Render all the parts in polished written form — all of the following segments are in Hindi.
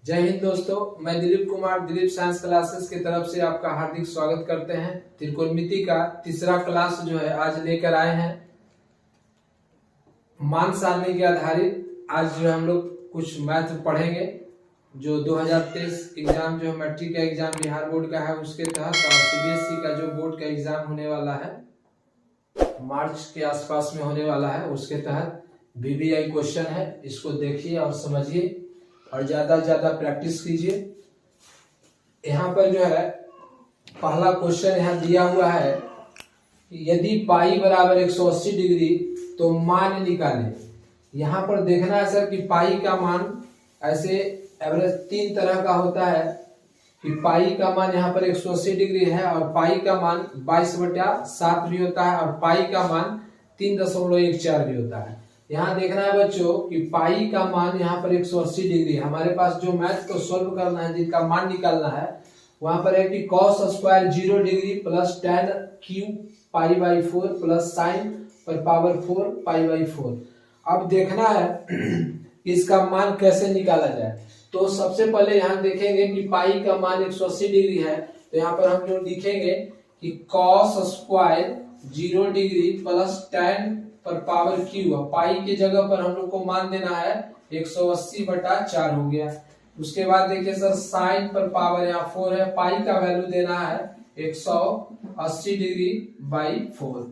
जय हिंद दोस्तों, मैं दिलीप कुमार दिलीप साइंस क्लासेस की तरफ से आपका हार्दिक स्वागत करते हैं। त्रिकोणमिति का तीसरा क्लास जो है आज लेकर आए हैं। मान सारणी के आधारित आज जो हम लोग कुछ मैथ पढ़ेंगे जो 2023 एग्जाम जो है मैट्रिक का एग्जाम बिहार बोर्ड का है उसके तहत, और सीबीएसई का जो बोर्ड का एग्जाम होने वाला है मार्च के आसपास में होने वाला है उसके तहत वीवीआई क्वेश्चन है। इसको देखिए और समझिए और ज्यादा से ज्यादा प्रैक्टिस कीजिए। यहाँ पर जो है पहला क्वेश्चन यहाँ दिया हुआ है कि यदि पाई बराबर 180 डिग्री तो मान निकालें। यहाँ पर देखना है सर कि पाई का मान ऐसे एवरेज तीन तरह का होता है कि पाई का मान यहाँ पर 180 डिग्री है और पाई का मान 22/7 भी होता है और पाई का मान 3.14 भी होता है। यहाँ देखना है बच्चों कि पाई का मान यहाँ पर 180 डिग्री। हमारे पास जो मैथ को सोल्व करना है जिसका मान निकालना है वहां पर है कि cos square 0 degree plus tan cube π/4 plus sin पर पावर 4 π/4। अब देखना है कि इसका मान कैसे निकाला जाए। तो सबसे पहले यहाँ देखेंगे कि पाई का मान 180 डिग्री है तो यहाँ पर हम जो लिखेंगे कि cos square 0 degree plus tan पर पावर क्यू। पाई की जगह पर हम लोग को मान देना है 180/4 हो गया। उसके बाद देखिए सर साइन पर पावर यहाँ 4 है, पाई का वैल्यू देना है 180 डिग्री बाई 4।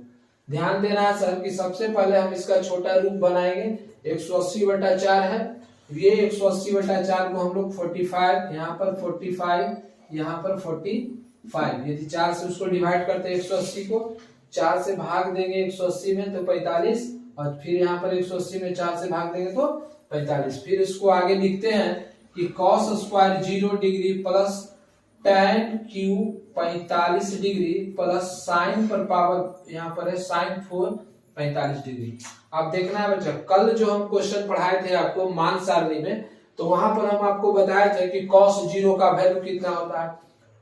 ध्यान देना है सर कि सबसे पहले हम इसका छोटा रूप बनाएंगे। 180/4 है, ये 180/4 को हम लोग 45 यहाँ पर 45 यहाँ पर 45, यदि 4 से उसको डिवाइड करते हैं 180 को 4 से भाग देंगे 180 में तो 45, और फिर यहाँ पर 180 में 4 से भाग देंगे तो 45। फिर इसको आगे लिखते हैं कि cos square 0 degree plus tan cube 45 degree plus sign पर पावर यहाँ पर है साइन 4 45 डिग्री। अब देखना है बच्चा, कल जो हम क्वेश्चन पढ़ाए थे आपको मान सारणी में तो वहां पर हम आपको बताए थे कि cos 0 का वैल्यू कितना होता है,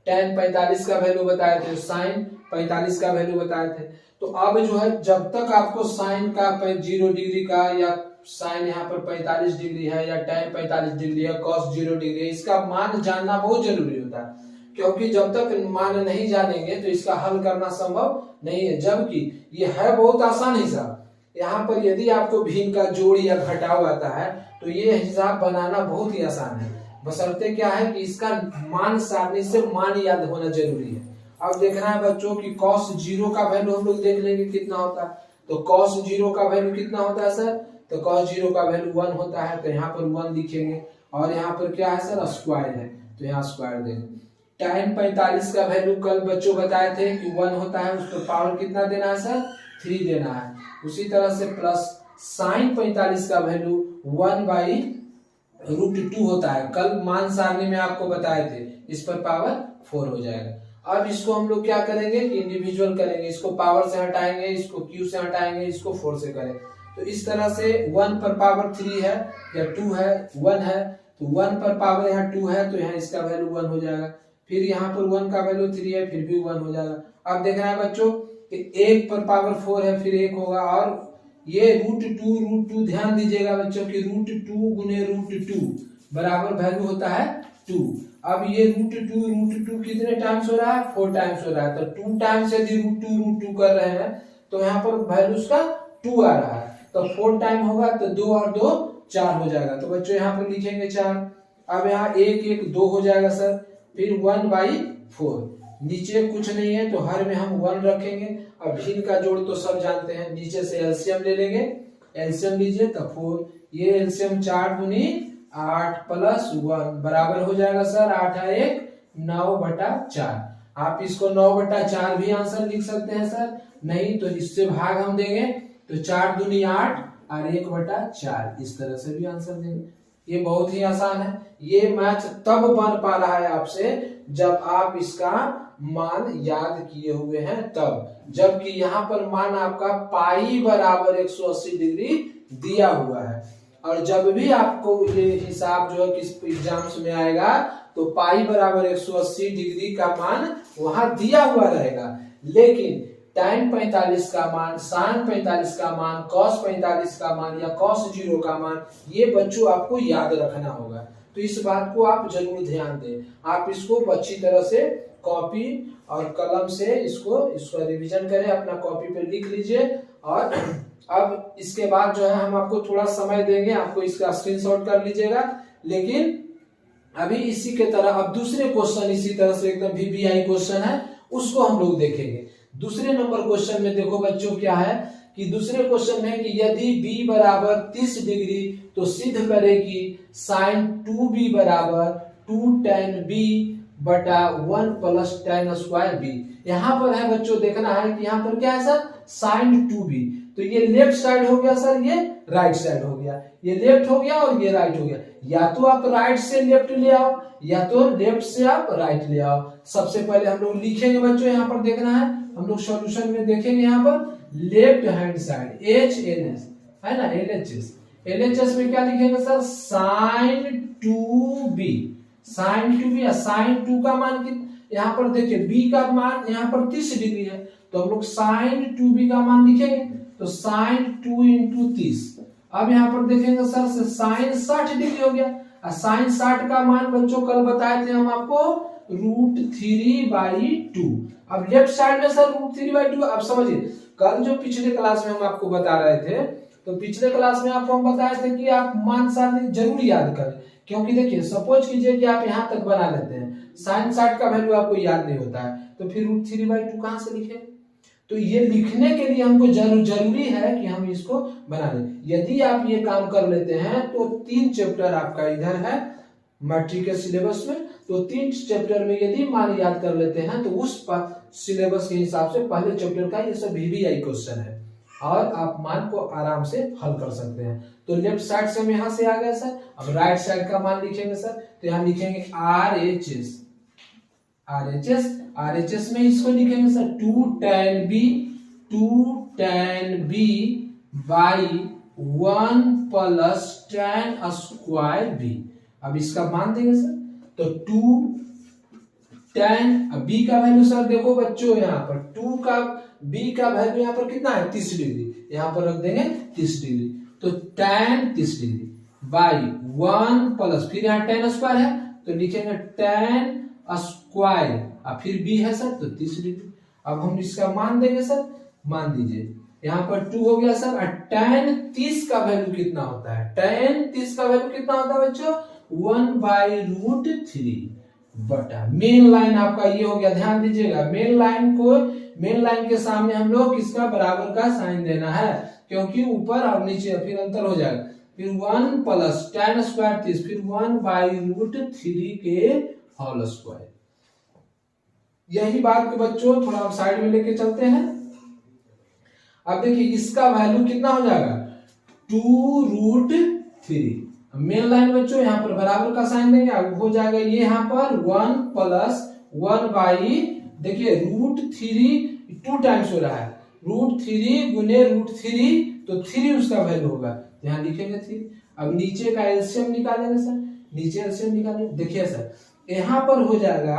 tan 45 का वैल्यू बताए थे, साइन 45 का वैल्यू बताए थे। तो अब जो है जब तक आपको साइन का 0 डिग्री का या साइन यहाँ पर 45 डिग्री है या tan 45 डिग्री है, cos 0 डिग्री है, इसका मान जानना बहुत जरूरी होता है क्योंकि जब तक मान नहीं जानेंगे तो इसका हल करना संभव नहीं है। जबकि ये है बहुत आसान हिसाब। यहाँ पर यदि आपको भिन्न का जोड़ या घटाव आता है तो ये हिसाब बनाना बहुत ही आसान है, बशर्ते क्या है कि इसका मान सारणी से मान याद होना जरूरी है। अब देखना है बच्चों कि cos 0 का वैल्यू हम लोग देख लेंगे कितना होता है। तो cos 0 का वैल्यू कितना होता है सर, तो cos 0 का वैल्यू 1 होता है तो यहाँ पर 1 लिखेंगे और यहाँ पर क्या है सर स्क्वायर है तो यहाँ स्क्वायर देंगे। tan 45 का वैल्यू कल बच्चों बताए थे कि 1 होता है, उसको पावर कितना देना है सर 3 देना है। उसी तरह से प्लस sin 45 का वैल्यू 1/√2 होता है, कल मान सारणी में आपको बताए थे, इस पर पावर 4 हो जाएगा। अब इसको हम लोग क्या करेंगे कि इंडिविजुअल करेंगे, इसको पावर से हटाएंगे, इसको क्यू से हटाएंगे, इसको 4 से करेंगे। तो इस तरह से 1 पर पावर 3 है या 2 है 1 है तो 1 पर पावर यहाँ 2 है तो यहाँ इसका वैल्यू 1 हो जाएगा। फिर यहाँ पर 1 का वैल्यू 3 है फिर भी 1 हो जाएगा। अब देखना है बच्चों कि 1 पर पावर 4 है फिर 1 होगा, और ये √2 ध्यान दीजिएगा बच्चों की √2 गुने √2 बराबर वैल्यू होता है 2। अब ये √2 कितने टाइम्स हो रहा है 4 टाइम्स हो रहा है, तो 2 टाइम्स यदि √2 कर रहे हैं तो यहाँ पर वैल्यू उसका 2 आ रहा है, तो 4 टाइम होगा तो 2 और 2 4 हो जाएगा। तो बच्चों यहाँ पर लिखेंगे 4। अब यहाँ 1 1 2 हो जाएगा सर, फिर 1/4, नीचे कुछ नहीं है तो हर में हम 1 रखेंगे। अब भिन्न का जोड़ तो सब जानते हैं, नीचे से एलसीएम ले लेंगे, एलसीएम लीजिए तो 4, ये एलसीएम 4 दूनी 8 प्लस 1 बराबर हो जाएगा सर 8 है 1 9/4। आप इसको 9/4 भी आंसर लिख सकते हैं सर, नहीं तो इससे भाग हम देंगे तो 4 दूनी 8 और 1/4, इस तरह से भी आंसर देंगे। ये बहुत ही आसान है। ये मैथ तब बन पा रहा है आपसे जब आप इसका मान याद किए हुए हैं तब, जबकि यहाँ पर मान आपका पाई बराबर 180 डिग्री दिया हुआ है। और जब भी आपको ये हिसाब जो है किस एग्जाम्स में आएगा तो पाई बराबर 180 डिग्री का मान वहां दिया हुआ रहेगा, लेकिन tan 45 का मान, sin 45 का मान, cos 45 का मान या cos 0 का मान, ये बच्चों आपको याद रखना होगा। तो इस बात को आप जरूर ध्यान दें। आप इसको अच्छी तरह से कॉपी और कलम से इसको रिवीजन करें, अपना कॉपी पे लिख लीजिए। और अब इसके बाद जो है हम आपको थोड़ा समय देंगे, आपको इसका स्क्रीनशॉट कर लीजिएगा। लेकिन अभी इसी के तरह अब दूसरे क्वेश्चन इसी तरह से एकदम VBI क्वेश्चन है, उसको हम लोग देखेंगे। दूसरे नंबर क्वेश्चन में देखो बच्चों क्या है कि दूसरे क्वेश्चन में कि यदि b बराबर 30 डिग्री तो सिद्ध करे कि sin 2b बराबर 2 tan b बटा 1 प्लस tan स्क्वायर b। यहाँ पर है बच्चों देखना है कि यहाँ पर क्या है सर, sin 2b। तो ये लेफ्ट साइड हो गया सर, ये राइट साइड हो गया, ये लेफ्ट हो गया और ये राइट हो गया। या तो आप राइट से लेफ्ट ले आओ या तो लेफ्ट से आप राइट ले आओ। सबसे पहले हम लोग लिखेंगे बच्चों, यहाँ पर देखना है, हम लोग सॉल्यूशन में देखेंगे यहाँ पर लेफ्ट हैंड साइड HLS है ना, LHS में क्या लिखेंगे sir, sin 2b। sin 2b या sin 2 का मान कितना, यहाँ पर देखिए b का मान यहाँ पर 30 डिग्री है, तो हम लोग sin 2b का मान लिखेंगे, तो sin 2 इंटू 30। अब यहाँ पर देखेंगे सर से sin 60 डिग्री हो गया। sin 60 का मान बच्चों कल बताए थे हम आपको √3/2। अब लेफ्ट साइड में सर √3/2। अब समझिए कल जो पिछले क्लास में हम आपको बता रहे थे, तो पिछले क्लास में आपको हम बताए थे कि आप मान सारणी जरूर याद करें। क्योंकि देखिए सपोज कीजिए कि आप यहाँ तक बना लेते हैं, sin 60 का वैल्यू आपको याद नहीं होता है, तो फिर √3/2 कहां से लिखें। तो ये लिखने के लिए हमको जरूरी है कि हम इसको बना लें। यदि आप ये काम कर लेते हैं तो 3 चैप्टर आपका इधर है मैट्रिक के सिलेबस में, तो 3 चैप्टर में यदि मान याद कर लेते हैं तो उस सिलेबस के हिसाब से पहले चैप्टर का ये सब VBI क्वेश्चन है और आप मान को आराम से हल कर सकते हैं। तो लेफ्ट साइड से हम यहाँ से आ गए सर। अब राइट साइड का मान लिखेंगे सर, तो यहाँ लिखेंगे RHS में इसको लिखेंगे sir 2 tan b by 1 plus tan square b। अब इसका मान देंगे सर, तो 2 tan, अब b का वैल्यू सर देखो बच्चों यहाँ पर 2 का b का वैल्यू यहाँ पर कितना है 30 डिग्री, यहाँ पर रख देंगे 30 डिग्री, तो tan 30 डिग्री बाई 1 प्लस, फिर यहाँ tan स्क्वायर है तो लिखेंगे tan स्क्वायर, अब फिर b है सर तो 30 डिग्री। अब हम इसका मान देंगे सर, मान दीजिए यहाँ पर 2 हो गया सर। और tan 30 का वैल्यू कितना होता है, tan 30 का वैल्यू कितना होता है बच्चों 1/√3 बटा मेन लाइन आपका ये हो गया। ध्यान दीजिएगा मेन लाइन के सामने हम लोग किसका बराबर का साइन देना है, क्योंकि ऊपर और नीचे फिर अंतर हो जाएगा। फिर 1 प्लस tan स्क्वायर 30, फिर 1/√3 के होल स्क्वायर। यही बात को बच्चों थोड़ा हम साइड में लेके चलते हैं। अब देखिए इसका वैल्यू कितना हो जाएगा 2√3। मेन लाइन बच्चों यहाँ पर बराबर का साइन देंगे, अब हो जाएगा ये यहाँ पर 1 प्लस 1 बाई, देखिए √3 2 टाइम्स हो रहा है, √3 गुने √3, तो 3 उसका वैल्यू होगा, यहाँ लिखेंगे 3। अब नीचे का एलसीएम निकालेंगे सर, नीचे एलसीएम निकालेंगे। देखिए सर यहाँ पर हो जाएगा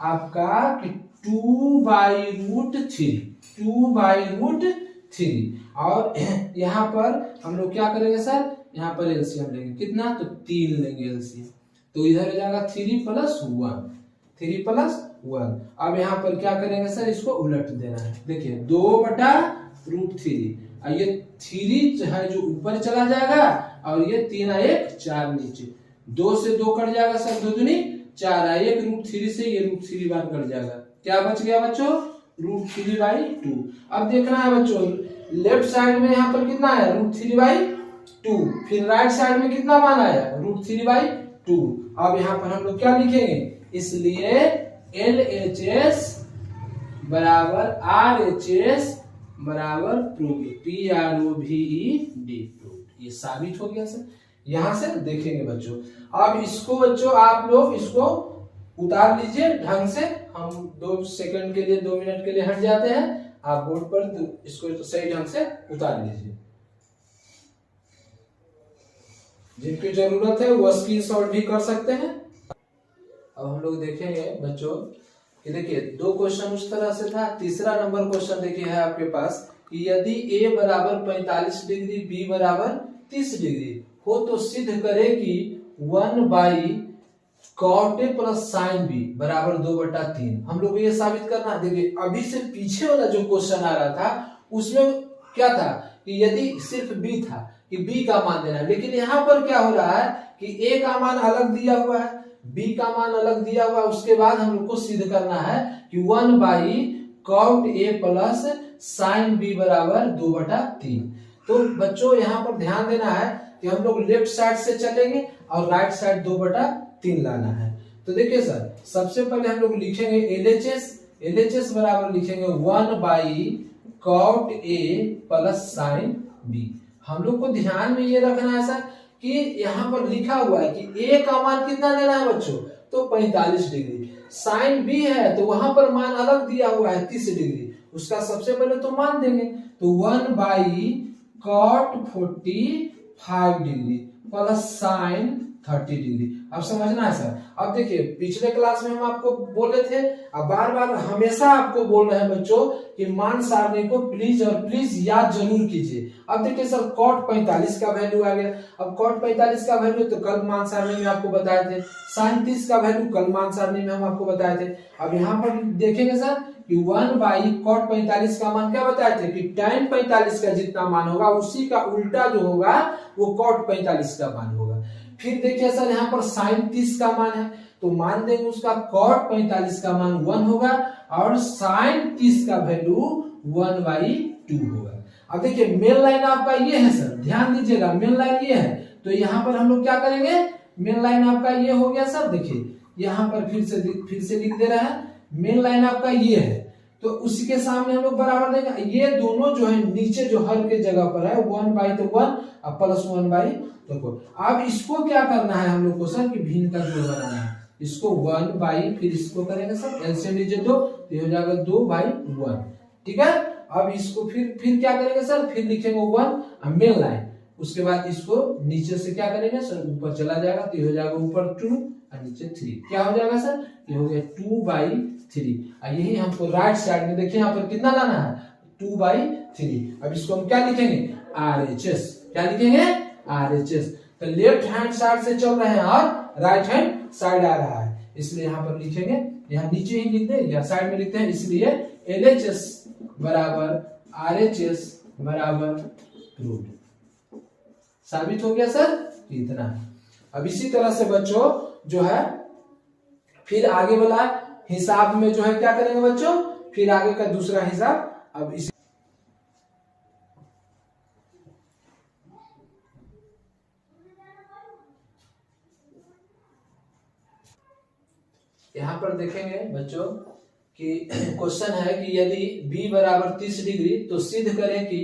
आपका कि 2/√3 और यहाँ पर हम लोग क्या करेंगे सर, यहाँ पर एलसीएम लेंगे, कितना तो 3 लेंगे एलसीएम, तो इधर हो जाएगा 3 + 1। अब यहाँ पर क्या करेंगे सर, इसको उलट देना है। देखिए 2/√3, और ये 3 है जो ऊपर चला जाएगा और ये 3 और 1 4 नीचे, 2 से 2 कट जाएगा सर, 2 दूनी 4, 1 √3 से ये √3 बार कट जाएगा, क्या बच गया बच्चों √3/2। अब देखना है बच्चों लेफ्ट साइड में यहाँ पर कितना है √3/2, फिर राइट साइड में कितना मान आया √3/2। अब यहाँ पर हम लोग क्या लिखेंगे, इसलिए LHS बराबर RHS बराबर प्रूव्ड, PROVED, ये साबित हो गया सर। यहां से देखेंगे बच्चों। अब इसको बच्चों आप लोग इसको उतार लीजिए ढंग से, हम 2 सेकंड के लिए 2 मिनट के लिए हट जाते हैं, आप बोर्ड पर इसको सही ढंग से उतार लीजिए। जिनकी जरूरत है वो स्क्रीनशॉट भी कर सकते हैं। अब हम लोग देखेंगे बच्चों कि देखिए 2 क्वेश्चन उस तरह से था। तीसरा नंबर क्वेश्चन देखिए है आपके पास कि यदि a बराबर 45 डिग्री, b बराबर 30 डिग्री हो तो सिद्ध करे कि 1/cot A plus sine B बराबर 2/3। हम लोग को ये साबित करना है। देखिए अभी से पीछे वाला जो क्वेश्चन आ रहा था उसमें क्या था कि यदि सिर्फ बी था कि बी का मान देना है, लेकिन यहाँ पर क्या हो रहा है कि ए का मान अलग दिया हुआ है, बी का मान अलग दिया हुआ है। उसके बाद हम लोग को सिद्ध करना है कि 1/cot A plus sine B बराबर 2/3। तो बच्चों यहाँ पर ध्यान देना है कि हम लोग लेफ्ट साइड से चलेंगे और राइट साइड 2/3 लाना है। तो देखिए सर, सबसे पहले हम लोग लिखेंगे LHS बराबर लिखेंगे 1/cot A plus sine B. हम लोग को ध्यान में ये रखना है सर कि यहाँ पर लिखा हुआ है कि A का मान कितना लेना है बच्चों, तो 45 डिग्री। साइन बी है तो वहां पर मान अलग दिया हुआ है 30 डिग्री, उसका सबसे पहले तो मान देंगे। तो 1/cot 45 degree plus sign 30 degree. अब समझना है सर। अब देखिए पिछले क्लास में हम आपको बोले थे, अब बार बार हमेशा आपको बोल रहे हैं बच्चों कि मान सारणी को प्लीज और प्लीज याद जरूर कीजिए। अब देखिए सर cot 45 का वैल्यू आ गया। अब cot 45 का वैल्यू तो कल मान सारणी में आपको बताए थे, sin 30 का वैल्यू कल मान सारणी में हम आपको बताए थे। अब यहाँ पर देखेंगे सर कि 1/cot 45 का मान क्या बताए थे कि tan 45 का जितना मान होगा उसी का उल्टा जो होगा वो cot 45 का मान होगा। फिर देखिए सर यहाँ पर sin 30 का मान है तो मान देंगे उसका cot 45 का मान 1 होगा और sin 30 का वैल्यू 1/2 होगा। अब देखिए मेन लाइन आपका ये है सर, ध्यान दीजिएगा मेन लाइन ये है। तो यहाँ पर हम लोग क्या करेंगे, मेन लाइन आपका ये हो गया सर। देखिए यहाँ पर फिर से लिख दे रहा है, मेन लाइन आपका ये है तो उसी के सामने हम लोग बराबर देंगे। ये दोनों जो है नीचे जो हर के जगह पर है 1/1 और प्लस 1/, देखो अब इसको क्या करना है हम लोग को सर कि भिन्न का जोड़ बनाना है। इसको 1/, फिर इसको करेंगे सर एलसीएम लीजिए 2 तो हो जाएगा 2/1, ठीक है। अब इसको फिर क्या करेंगे सर, फिर लिखेंगे 1 मेन लाइन, उसके बाद इसको नीचे से क्या करेंगे सर ऊपर चला जाएगा तो हो जाएगा ऊपर 2 और नीचे 3। क्या हो जाएगा सर, ये हो गया 2/3। और यही हमको राइट साइड में देखिए यहाँ पर कितना लाना है 2/3। अब इसको हम क्या लिखेंगे RHS, क्या लिखेंगे RHS। तो लेफ्ट हैंड साइड से चल रहे हैं और राइट हैंड साइड आ रहा है, इसलिए यहाँ पर लिखेंगे, यहाँ नीचे ही लिख दे या साइड में लिखते हैं, इसलिए LHS बराबर RHS बराबर रूट। साबित हो गया सर, इतना। अब इसी तरह से बच्चों जो है फिर आगे वाला हिसाब में जो है क्या करेंगे बच्चों, फिर आगे का दूसरा हिसाब। अब इसी यहाँ पर देखेंगे बच्चों कि क्वेश्चन है कि यदि b बराबर 30 डिग्री तो सिद्ध करें कि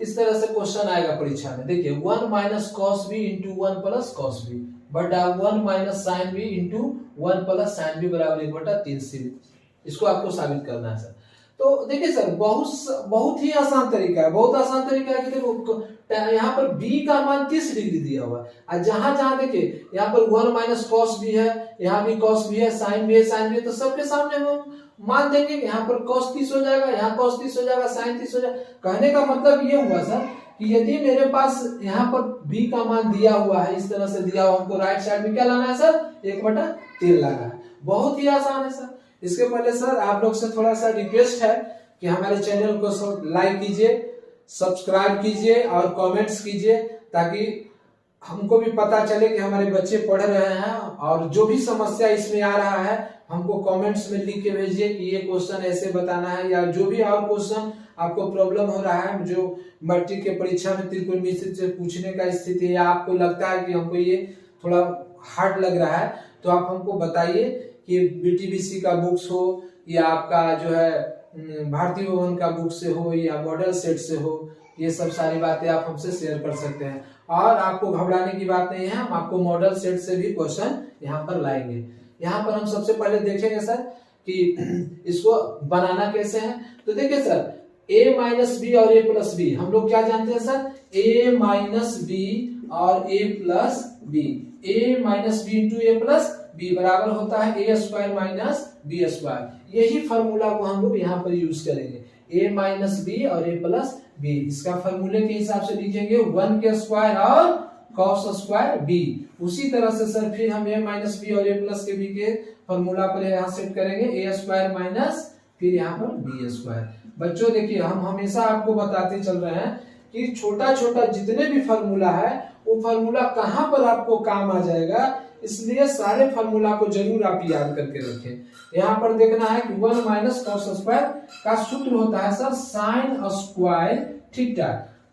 इस तरह से क्वेश्चन आएगा परीक्षा में। देखिए 1 minus cos B into 1 plus cos B बटा 1 minus sine B into 1 plus sine B बराबर 1/3। इसको आपको साबित करना है सर। तो देखिए सर बहुत ही आसान तरीका है, बहुत आसान तरीका है कि देखो यहाँ पर b का मान 30 डिग्री दिया हुआ है और जहां जहां देखिए यहाँ पर 1 माइनस कॉस बी है, यहाँ भी कॉस बी है, साइन बी है, साइन बी है, तो सबके सामने हम मान देंगे कि यहाँ पर cos 30 हो जाएगा, यहाँ cos 30 हो जाएगा, sin 30 हो जाएगा। कहने का मतलब ये हुआ सर कि यदि मेरे पास यहाँ पर b का मान दिया हुआ है, इस तरह से दिया हुआ, हमको राइट साइड में क्या लाना है सर 1/3 लाना है। बहुत ही आसान है सर। इसके पहले सर आप लोग से थोड़ा सा रिक्वेस्ट है कि हमारे चैनल को लाइक कीजिए, सब्सक्राइब कीजिए और कमेंट्स कीजिए ताकि हमको भी पता चले कि हमारे बच्चे पढ़ रहे हैं। और जो भी समस्या इसमें आ रहा है हमको कमेंट्स में लिख के भेजिए कि ये क्वेश्चन ऐसे बताना है, या जो भी और क्वेश्चन आपको प्रॉब्लम हो रहा है जो मैट्रिक के परीक्षा में त्रिकोणमिति से पूछने का स्थिति है, या आपको लगता है कि हमको ये थोड़ा हार्ड लग रहा है, तो आप हमको बताइए कि BTBC का बुक्स हो या आपका जो है भारतीय भवन का बुक से हो या मॉडल सेट से हो, ये सब सारी बातें आप हमसे शेयर कर सकते हैं। और आपको घबराने की बात नहीं है, हम आपको मॉडल सेट से भी क्वेश्चन यहाँ पर लाएंगे। यहाँ पर हम सबसे पहले देखेंगे सर कि इसको बनाना कैसे है। तो देखिए सर a माइनस बी और a प्लस बी हम लोग क्या जानते हैं सर, a माइनस बी और a plus B, a minus B into a plus B बराबर होता है a square minus B square. यही फॉर्मूला को हम लोग यहाँ पर यूज करेंगे, a माइनस बी और a प्लस बी। इसका फॉर्मूले के हिसाब से लिखेंगे 1 के स्क्वायर और कॉस स्क्वायर बी। उसी तरह से सर फिर हम a माइनस बी और a प्लस के बी के फॉर्मूला पर यहाँ सेट करेंगे a स्क्वायर माइनस फिर यहाँ पर बी स्क्वायर। बच्चों देखिए हम हमेशा आपको बताते चल रहे हैं कि छोटा छोटा जितने भी फॉर्मूला है वो फॉर्मूला कहाँ पर आपको काम आ जाएगा, इसलिए सारे फॉर्मूला को जरूर आप याद करके रखें। यहाँ पर देखना है कि 1 माइनस कॉस स्क्वायर का सूत्र होता है सर साइन स्क्वायर थीटा।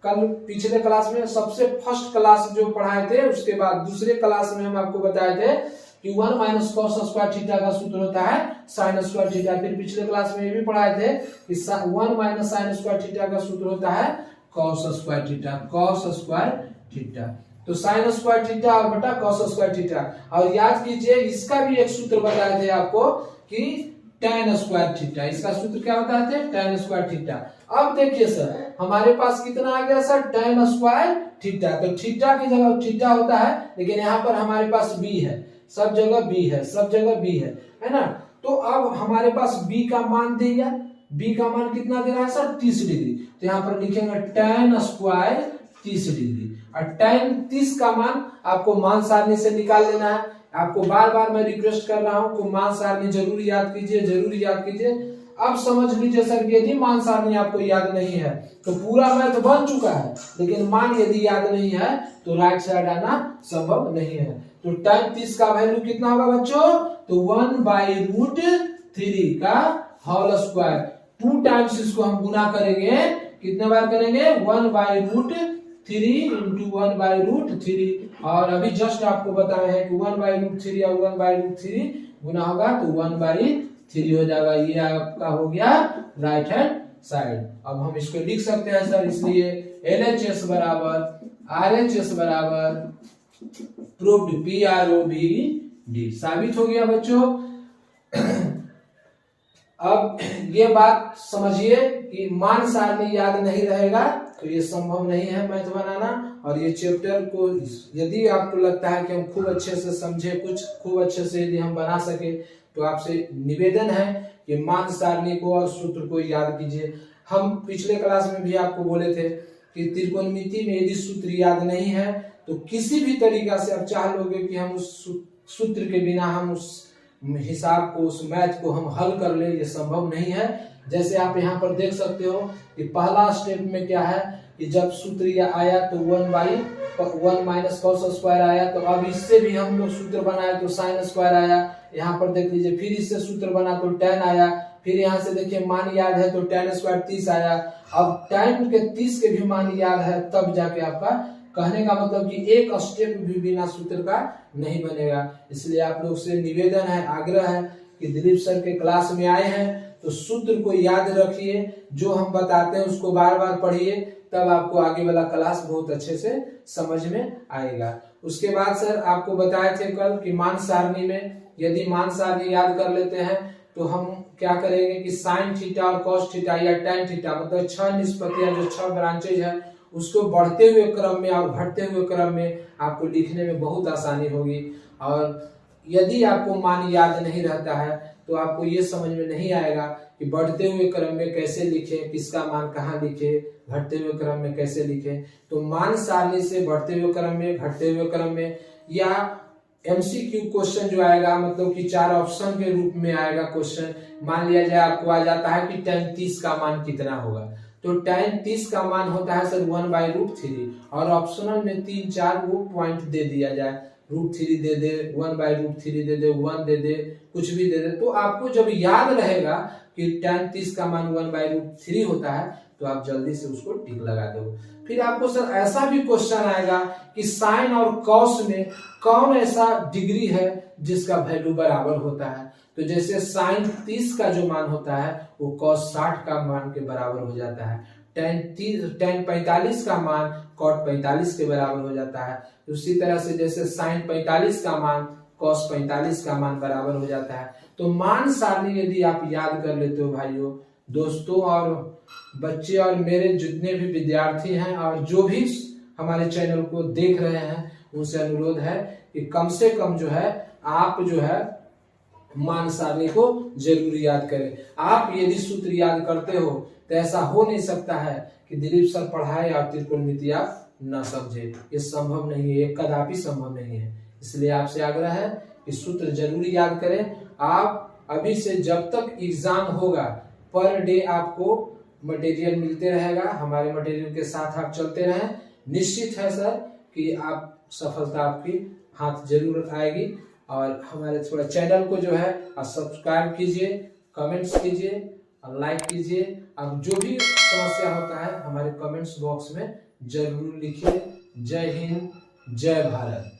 कल पिछले क्लास में सबसे फर्स्ट क्लास जो पढ़ाए थे उसके बाद दूसरे क्लास में हम आपको बताए थे कि 1 माइनस कॉस स्क्वायर थीटा का सूत्र होता है साइन स्क्वायर थीटा। फिर पिछले क्लास में ये भी पढ़ाए थे कि 1 माइनस साइन स्क्वायर थीटा का सूत्र होता है cos square theta, cos square theta. तो साइन स्क्वायर थीटा और बटा कॉस स्क्वायर थीटा। और याद कीजिए इसका भी एक सूत्र बताए थे आपको कि tan स्क्वायर थीटा। इसका सूत्र क्या बताए थे? tan square theta. अब देखिए सर हमारे पास कितना आ गया सर tan स्क्वायर थीटा। तो थीटा की जगह थीटा होता है, लेकिन यहाँ पर हमारे पास b है, सब जगह b है, सब जगह b है ना। तो अब हमारे पास b का मान दे दिया, b का मान कितना दे रहा है सर 30 डिग्री। तो यहाँ पर लिखेंगे tan स्क्वायर 30 डिग्री। और tan 30 का मान आपको मान सारणी से निकाल लेना है। आपको बार बार मैं रिक्वेस्ट कर रहा हूं कि मान सारणी जरूर याद कीजिए, जरूर याद कीजिए। अब समझ लीजिए सर यदि मान सारणी आपको याद नहीं है तो पूरा मैथ बन चुका है, लेकिन मान यदि याद नहीं है तो राइट साइड आना संभव नहीं है। तो tan 30 का वैल्यू कितना होगा बच्चों? तो 1/√3 का होल स्क्वायर। 2 टाइम्स इसको हम गुना करेंगे, कितने बार करेंगे? 1/√3 इंटू 1/√3। और अभी जस्ट आपको बताए हैं कि 1/√3 और 1/√3 गुना होगा तो 1/3 हो जाएगा। ये आपका हो गया राइट हैंड साइड। अब हम इसको लिख सकते हैं सर, इसलिए LHS बराबर RHS बराबर प्रूव्ड PROVD साबित हो गया बच्चों। अब ये बात समझिए कि मान सारणी याद नहीं रहेगा तो ये संभव नहीं है मैथ बनाना। और ये चैप्टर को यदि आपको लगता है कि हम खूब अच्छे से समझे, कुछ खूब अच्छे से यदि हम बना सके, तो आपसे निवेदन है कि मान सारणी को और सूत्र को याद कीजिए। हम पिछले क्लास में भी आपको बोले थे कि त्रिकोणमिति में यदि सूत्र याद नहीं है तो किसी भी तरीका से आप चाह लोगे कि हम उस सूत्र के बिना हम उस हिसाब को, उस मैथ को हम हल कर ले, ये संभव नहीं है। जैसे आप यहाँ पर देख सकते हो कि पहला स्टेप में क्या है कि जब सूत्र आया तो 1 माइनस कॉस स्क्वायर आया, तो अब इससे भी हम लोग सूत्र बनाए तो साइन स्क्वायर आया। यहाँ पर देख लीजिए फिर इससे सूत्र बना तो tan आया। फिर यहाँ से देखिए मान याद है तो tan स्क्वायर 30 आया। अब tan के 30 के भी मान याद है तब जाके आपका कहने का मतलब कि एक स्टेप भी बिना सूत्र का नहीं बनेगा। इसलिए आप लोग से निवेदन है, आग्रह है कि दिलीप सर के क्लास में आए हैं तो सूत्र को याद रखिए, जो हम बताते हैं उसको बार बार पढ़िए, तब आपको आगे वाला क्लास बहुत अच्छे से समझ में आएगा। उसके बाद सर आपको बताए थे कल कि मान सारणी में यदि मान सारणी याद कर लेते हैं तो हम क्या करेंगे कि साइन थीटा और कॉस थीटा या tan थीटा मतलब 6 निष्पत्तियां जो 6 ब्रांचेज है उसको बढ़ते हुए क्रम में और घटते हुए क्रम में आपको लिखने में बहुत आसानी होगी। और यदि आपको मान याद नहीं रहता है तो आपको ये समझ में नहीं आएगा कि बढ़ते हुए क्रम में कैसे लिखें, किसका मान कहाँ लिखे, घटते हुए क्रम में कैसे लिखें। तो मान सारणी से बढ़ते हुए क्रम में, घटते हुए क्रम में, या MCQ क्वेश्चन जो आएगा मतलब कि 4 ऑप्शन के रूप में आएगा क्वेश्चन। मान लिया जाए आपको आ जाता है कि tan 30 का मान कितना होगा, तो tan 30 का मान होता है सर 1/√3 और ऑप्शनल में 3-4 वो पॉइंट दे दिया जाए, √3 दे दे, 1/√3 दे दे, 1 दे दे, कुछ भी दे दे। तो आपको जब याद रहेगा कि tan 30 का मान 1/√3 होता है तो आप जल्दी से उसको टिक लगा दो। फिर आपको सर ऐसा भी क्वेश्चन आएगा कि साइन और कॉस में कौन ऐसा डिग्री है जिसका वैल्यू बराबर होता है। तो जैसे साइन 30 का जो मान होता है वो कॉस 60 का मान के बराबर हो जाता है। tan 45 का मान कॉट 45 के बराबर हो जाता है। उसी तरह से जैसे साइन 45 का मान कॉस 45 का मान बराबर हो जाता है। तो मान सारणी यदि आप याद कर लेते हो भाइयों, दोस्तों और बच्चे और मेरे जितने भी विद्यार्थी हैं और जो भी हमारे चैनल को देख रहे हैं, उनसे अनुरोध है कि कम से कम जो है आप जो है मान सारणी को जरूर याद करें। आप यदि सूत्र याद करते हो तो ऐसा हो नहीं सकता है कि दिलीप सर पढ़ाए और त्रिकोणमिति आप न समझे। ये संभव नहीं है, ये कदापि संभव नहीं है। इसलिए आपसे आग्रह है कि सूत्र जरूर याद करें। आप अभी से जब तक एग्जाम होगा पर डे आपको मटेरियल मिलते रहेगा, हमारे मटेरियल के साथ आप चलते रहें। निश्चित है सर कि आप सफलता आपकी हाथ जरूर आएगी। और हमारे थोड़ा चैनल को जो है सब्सक्राइब कीजिए, कमेंट्स कीजिए और लाइक कीजिए। अब जो भी समस्या होता है हमारे कमेंट्स बॉक्स में जरूर लिखिए। जय हिंद, जय भारत।